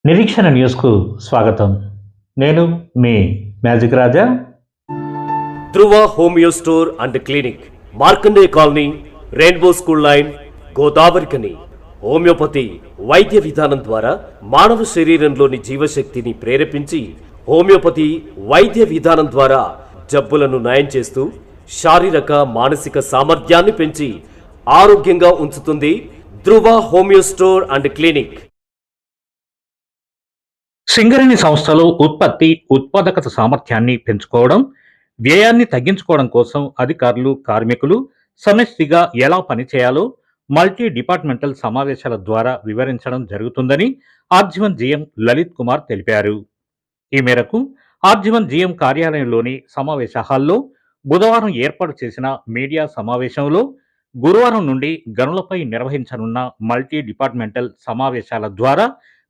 నిరీక్షణ న్యూస్కు స్వాగతం. నేను మీ magic Raja. Dhruva homeo store and clinic, Markande colony, rainbow school line, Godavarikhani. Homeopathy వైద్య విధానం ద్వారా మానవ శరీరంలోని జీవశక్తిని ప్రేరేపించి హోమియోపతి వైద్య విధానం ద్వారా జబ్బులను నయం చేస్తూ శారీరక మానసిక సామర్థ్యాన్ని పెంచి ఆరోగ్యంగా ఉంచుతుంది. Dhruva homeo store and clinic. Singareni సంస్థలో ఉత్పాదకత సామర్థ్యాన్ని పెంచుకోవడం, వ్యయాన్ని తగ్గించుకోవడం కోసం అధికారులు, కార్మికులు సమష్టిగా ఎలా పనిచేయాలో మల్టీ డిపార్ట్మెంటల్ సమావేశాల ద్వారా వివరించడం జరుగుతుందని ఆర్జీవన్ జీఎం లలిత్ కుమార్ తెలిపారు. ఈ మేరకు ఆర్జీవన్ జీఎం కార్యాలయంలోని సమావేశ హాల్లో బుధవారం ఏర్పాటు చేసిన మీడియా సమావేశంలో గురువారం నుండి గనులపై నిర్వహించనున్న మల్టీ డిపార్ట్మెంటల్ సమావేశాల ద్వారా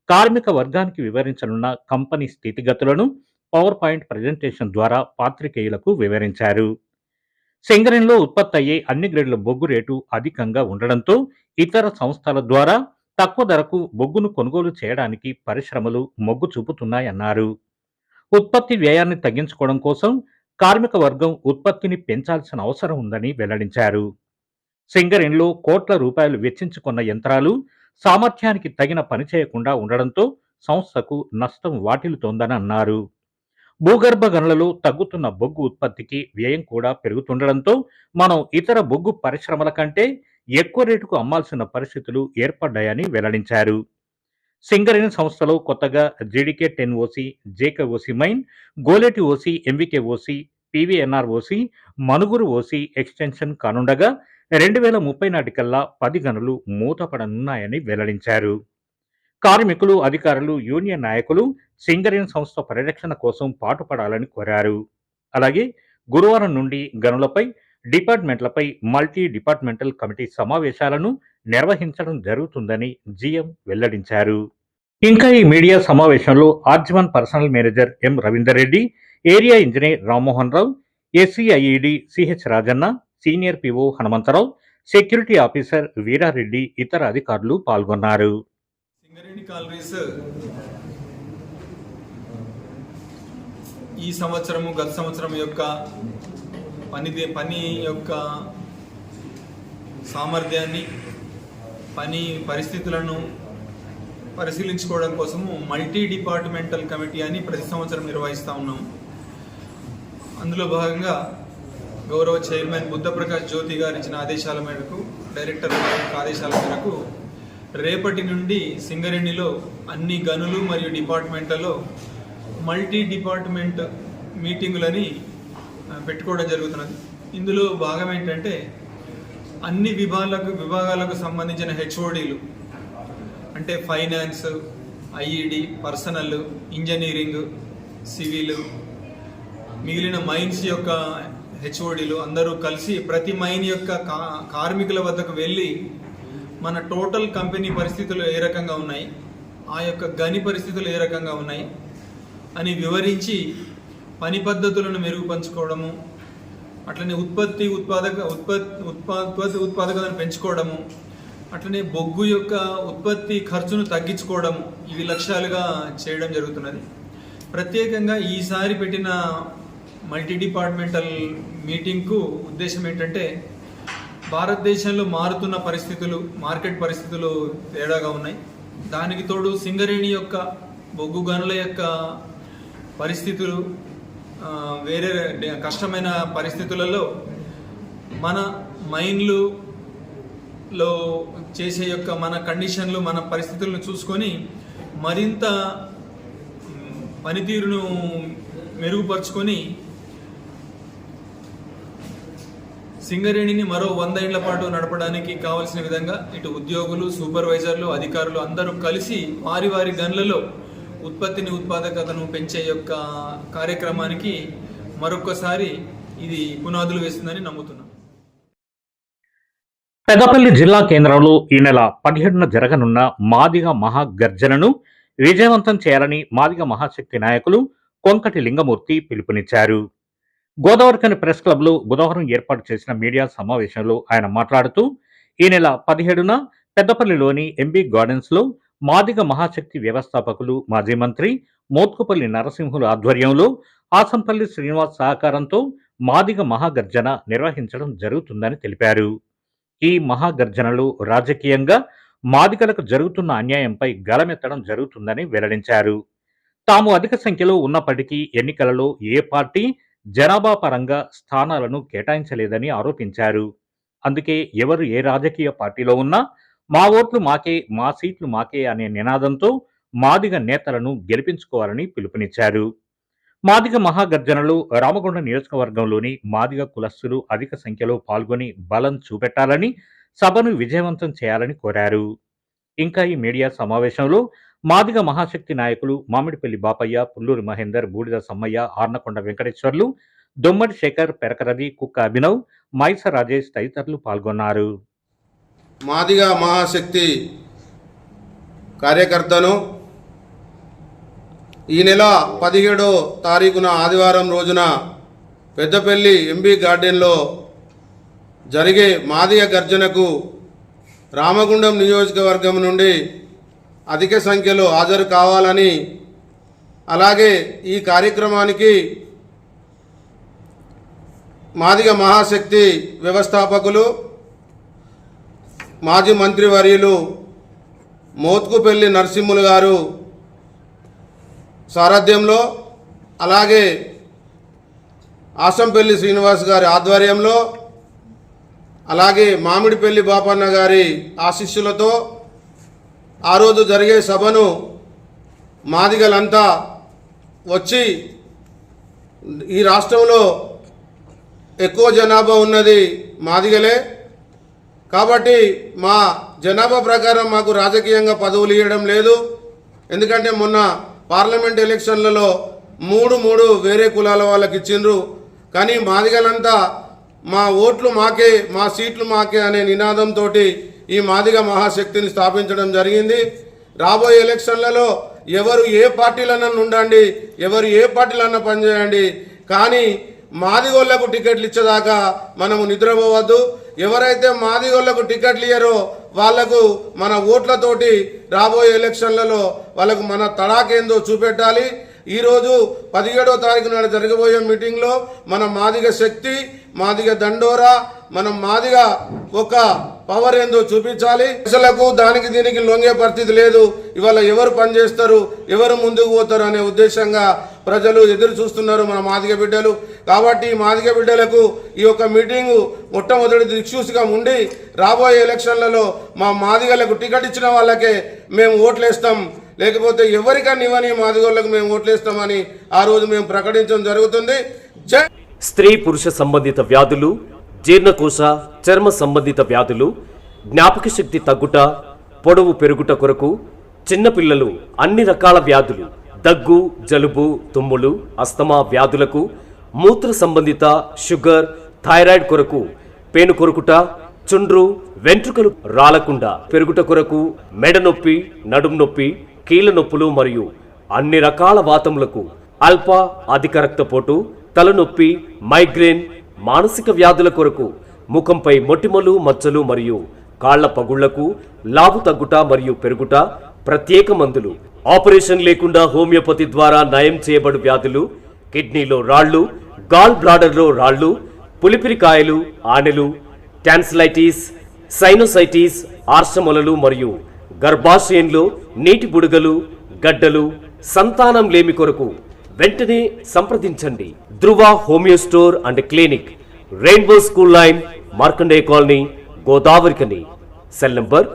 కార్మిక వర్గానికి వివరించనున్న కంపెనీ స్థితిగతులను పవర్ పాయింట్ ప్రజెంటేషన్ ద్వారా పాత్రికేయులకు వివరించారు. సింగరేణిలో ఉత్పత్తి అయ్యే అన్ని గ్రేడ్ల బొగ్గు రేటు అధికంగా ఉండడంతో ఇతర సంస్థల ద్వారా తక్కువ ధరకు బొగ్గును కొనుగోలు చేయడానికి పరిశ్రమలు మొగ్గు చూపుతున్నాయన్నారు. ఉత్పత్తి వ్యయాన్ని తగ్గించుకోవడం కోసం కార్మిక వర్గం ఉత్పత్తిని పెంచాల్సిన అవసరం ఉందని వెల్లడించారు. సింగరేణిలో కోట్ల రూపాయలు వెచ్చించుకున్న యంత్రాలు సామర్థ్యానికి తగిన పని చేయకుండా ఉండడంతో సంస్థకు నష్టం వాటిల్లుతోందని అన్నారు. భూగర్భ గనులలో తగ్గుతున్న బొగ్గు ఉత్పత్తికి వ్యయం కూడా పెరుగుతుండడంతో మనం ఇతర బొగ్గు పరిశ్రమల కంటే ఎక్కువ రేటుకు అమ్మాల్సిన పరిస్థితులు ఏర్పడ్డాయని వెల్లడించారు. సింగరేణి సంస్థలో కొత్తగా GDK 10 OC, JK OC mine, Goleti OC, MVK OC, PVNR OC, Manuguru OC extension కానుండగా 2030 నాటికల్లా 10 గనులు మూతపడనున్నాయని వెల్లడించారు. కార్మికులు, అధికారులు, యూనియన్ నాయకులు సింగరేణి సంస్థ పరిరక్షణ కోసం పాటుపడాలని కోరారు. అలాగే గురువారం నుండి గనులపై, డిపార్ట్మెంట్లపై మల్టీ డిపార్ట్మెంటల్ కమిటీ సమావేశాలను నిర్వహించడం జరుగుతుందని జీఎం వెల్లడించారు. ఇంకా ఈ మీడియా సమావేశంలో RG one personal manager M Ravinder Reddy, area engineer Rammohan Rao, ఎస్సీఐఈడి CH Rajanna, senior PO Hanumantharao, security officer Veerareddy, ఇతర అధికారులు పాల్గొన్నారు. సింగరేణి కాలరీస్ ఈ సంవత్సరము గత సంవత్సరం యొక్క పని యొక్క సామర్థ్యాన్ని, పని పరిస్థితులను పరిశీలించుకోవడం కోసము మల్టీ డిపార్ట్మెంటల్ కమిటీ అని ప్రతి సంవత్సరం నిర్వహిస్తూ ఉన్నాము. అందులో భాగంగా గౌరవ చైర్మన్ బుద్ధప్రకాష్ జ్యోతి గారు ఇచ్చిన ఆదేశాల మేరకు, డైరెక్టర్ ఆదేశాల మేరకు రేపటి నుండి సింగరేణిలో అన్ని గనులు మరియు డిపార్ట్మెంట్లలో మల్టీ డిపార్ట్మెంట్ మీటింగులని పెట్టుకోవడం జరుగుతున్నది. ఇందులో భాగం ఏంటంటే అన్ని విభాగాలకు సంబంధించిన హెచ్ఓడీలు అంటే finance, IED, personal, engineering, civil, మిగిలిన మైన్స్ యొక్క హెచ్ఓడీలు అందరూ కలిసి ప్రతి మైన్ యొక్క కార్మికుల వద్దకు వెళ్ళి మన టోటల్ కంపెనీ పరిస్థితులు ఏ రకంగా ఉన్నాయి, ఆ యొక్క గని పరిస్థితులు ఏ రకంగా ఉన్నాయి అని వివరించి పని పద్ధతులను మెరుగుపరుచుకోవడము, అట్లనే ఉత్పాదకతను పెంచుకోవడము, అట్లనే బొగ్గు యొక్క ఉత్పత్తి ఖర్చును తగ్గించుకోవడము, ఇవి లక్ష్యాలుగా చేయడం జరుగుతున్నది. ప్రత్యేకంగా ఈసారి పెట్టిన మల్టీ డిపార్ట్మెంటల్ మీటింగ్కు ఉద్దేశం ఏంటంటే భారతదేశంలో మారుతున్న పరిస్థితులు, మార్కెట్ పరిస్థితులు తేడాగా ఉన్నాయి. దానికి తోడు సింగరేణి యొక్క బొగ్గు గనుల యొక్క పరిస్థితులు వేరే కష్టమైన పరిస్థితులలో మన మైన్లులో చేసే యొక్క మన కండిషన్లు, మన పరిస్థితులను చూసుకొని మరింత పనితీరును మెరుగుపరుచుకొని సింగరేణిని మరో 100 ఏళ్ల పాటు నడపడానికి కావలసిన విధంగా ఇటు ఉద్యోగులు, సూపర్వైజర్లు, అధికారులు అందరూ కలిసి వారి వారి గన్లలో ఉత్పాదకతను పెంచే యొక్క కార్యక్రమానికి మరొకసారి ఇది పునాదులు వేస్తుందని నమ్ముతున్నాం. పెద్దపల్లి జిల్లా కేంద్రంలో ఈ నెల 17న జరగనున్న మాదిగ మహాగర్జనను విజయవంతం చేయాలని మాదిగ మహాశక్తి నాయకులు కొంకటి లింగమూర్తి పిలుపునిచ్చారు. గోదావరికని ప్రెస్ క్లబ్లో బుధవారం ఏర్పాటు చేసిన మీడియా సమావేశంలో ఆయన మాట్లాడుతూ ఈ నెల 17న పెద్దపల్లిలోని ఎంబీ గార్డెన్స్లో మాదిగ మహాశక్తి వ్యవస్థాపకులు మాజీ మంత్రి మోత్కుపల్లి నరసింహుల ఆధ్వర్యంలో ఆసంపల్లి శ్రీనివాస్ సహకారంతో మాదిగ మహాగర్జన నిర్వహించడం జరుగుతుందని తెలిపారు. ఈ మహాగర్జనలో రాజకీయంగా మాదిగలకు జరుగుతున్న అన్యాయంపై గలమెత్తడం జరుగుతుందని వెల్లడించారు. తాము అధిక సంఖ్యలో ఉన్నప్పటికీ ఎన్నికలలో ఏ పార్టీ జనాభా పరంగా స్థానాలను కేటాయించలేదని ఆరోపించారు. అందుకే ఎవరు ఏ రాజకీయ పార్టీలో ఉన్నా మా ఓట్లు మాకే, మా సీట్లు మాకే అనే నినాదంతో మాదిగ నేతలను గెలిపించుకోవాలని పిలుపునిచ్చారు. మాదిగ మహాగర్జనలో రామగుండం నియోజకవర్గంలోని మాదిగ కులస్తులు అధిక సంఖ్యలో పాల్గొని బలం చూపెట్టాలని, సభను విజయవంతం చేయాలని కోరారు. ఇంకా ఈ మీడియా సమావేశంలో మాదిగ మహాశక్తి నాయకులు మామిడిపల్లి బాపయ్య, పుల్లూరి మహేందర్, బూడిద సమ్మయ్య, ఆర్నకొండ వెంకటేశ్వర్లు, దొమ్మడి శేఖర్, పెరకరవి, కుక్క అభినవ్, మైస రాజేష్ తదితరులు పాల్గొన్నారు. మాదిగ మహాశక్తి కార్యకర్తను ఈ నెల 17వ తారీఖున ఆదివారం రోజున పెద్దపల్లి ఎంబీ గార్డెన్లో జరిగే మాదిగ గర్జనకు రామగుండం నియోజకవర్గం నుండి అధిక సంఖ్యలో హాజరు కావాలని, అలాగే ఈ కార్యక్రమానికి మాదిగ మహాశక్తి వ్యవస్థాపకులు మాజీ మంత్రివర్యులు మోత్కుపల్లి నరసింహులు గారు సారథ్యంలో, అలాగే ఆసంపల్లి శ్రీనివాస్ గారి ఆధ్వర్యంలో, అలాగే మామిడిపల్లి బాపన్న గారి ఆశీస్సులతో ఆ రోజు జరిగే సభను మాదిగలంతా వచ్చి, ఈ రాష్ట్రంలో ఎక్కువ జనాభా ఉన్నది మాదిగలే కాబట్టి మా జనాభా ప్రకారం మాకు రాజకీయంగా పదవులు ఇవ్వడం లేదు. ఎందుకంటే మొన్న పార్లమెంట్ ఎలక్షన్లలో మూడు వేరే కులాల వాళ్ళకి ఇచ్చిండ్రు. కానీ మాదిగలంతా మా ఓట్లు మాకే, మా సీట్లు మాకే అనే నినాదంతో ఈ మాదిగ మహాశక్తిని స్థాపించడం జరిగింది. రాబోయే ఎలక్షన్లలో ఎవరు ఏ పార్టీలన్నా ఉండండి, ఎవరు ఏ పార్టీలన్నా పనిచేయండి, కానీ మాదిగోళ్లకు టికెట్లు ఇచ్చేదాకా మనము నిద్రపోవద్దు. ఎవరైతే మాదిగోళ్లకు టికెట్లు ఇయ్యారో వాళ్లకు మన ఓట్లతోటి రాబోయే ఎలక్షన్లలో వాళ్ళకు మన తడాకేందో చూపెట్టాలి. ఈరోజు 17వ తారీఖు నాడు జరగబోయే మీటింగ్లో మన మాదిగ శక్తి, మాదిగ దండోరా, మనం మాదిగ ఒక పవర్ ఏందో చూపించాలి. ప్రజలకు దానికి దీనికి లొంగే పరిస్థితి లేదు. ఇవాళ ఎవరు పనిచేస్తారు, ఎవరు ముందుకు పోతారు అనే ఉద్దేశంగా ప్రజలు ఎదురు చూస్తున్నారు మన మాదిగ బిడ్డలు. కాబట్టి మాదిగ బిడ్డలకు ఈ యొక్క మీటింగు మొట్టమొదటి దిక్సూచిగా ఉండి రాబోయే ఎలక్షన్లలో మా మాదిగలకు టికెట్ ఇచ్చిన వాళ్ళకే మేము ఓట్లేస్తాం, లేకపోతే ఎవరికన్నా ఇవ్వని మాదిగోళ్లకు మేము ఓట్లేస్తామని ఆ రోజు మేము ప్రకటించడం జరుగుతుంది. స్త్రీ పురుష సంబంధిత వ్యాధులు, జీర్ణకోశ చర్మ సంబంధిత వ్యాధులు, జ్ఞాపక శక్తి తగ్గుట, పొడవు పెరుగుట కొరకు, చిన్నపిల్లలు అన్ని రకాల వ్యాధులు, దగ్గు, జలుబు, తుమ్ములు, అస్తమా వ్యాధులకు, మూత్ర సంబంధిత షుగర్, థైరాయిడ్ కొరకు, పేను కొరుకుట, చుండ్రు, వెంట్రుకలు రాలకుండా పెరుగుట కొరకు, మెడ నొప్పి, నడుం నొప్పి, కీళ్ళ నొప్పులు మరియు అన్ని రకాల వాతములకు, అల్ప అధిక రక్తపోటు, తలనొప్పి, మైగ్రేన్, మానసిక వ్యాధుల కొరకు, ముఖంపై మొటిమలు, మచ్చలు మరియు కాళ్ల పగుళ్లకు, లావు తగ్గుట మరియు పెరుగుట, ప్రత్యేక మందులు, ఆపరేషన్ లేకుండా హోమియోపతి ద్వారా నయం చేయబడు వ్యాధులు, కిడ్నీలో రాళ్లు, గాల్ బ్లాడర్లో రాళ్లు, పులిపిరికాయలు, ఆనెలు, టాన్సిలైటిస్, సైనోసైటిస్, ఆర్షమొలలు మరియు గర్భాశయంలో నీటి బుడగలు, గడ్డలు, సంతానం లేమి కొరకు వెంటనే సంప్రదించండి. Dhruva homeo store and clinic, rainbow school line, Markandeya colony, Godavarikhani. Cell number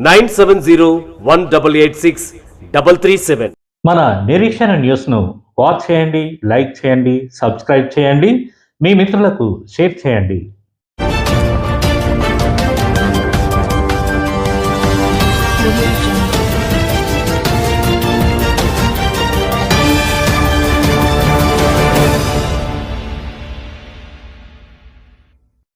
9701886337. మన నిరీక్షణ న్యూస్ను వాచ్ చేయండి, లైక్ చేయండి, సబ్స్క్రైబ్ చేయండి, మీ మిత్రులకు షేర్ చేయండి.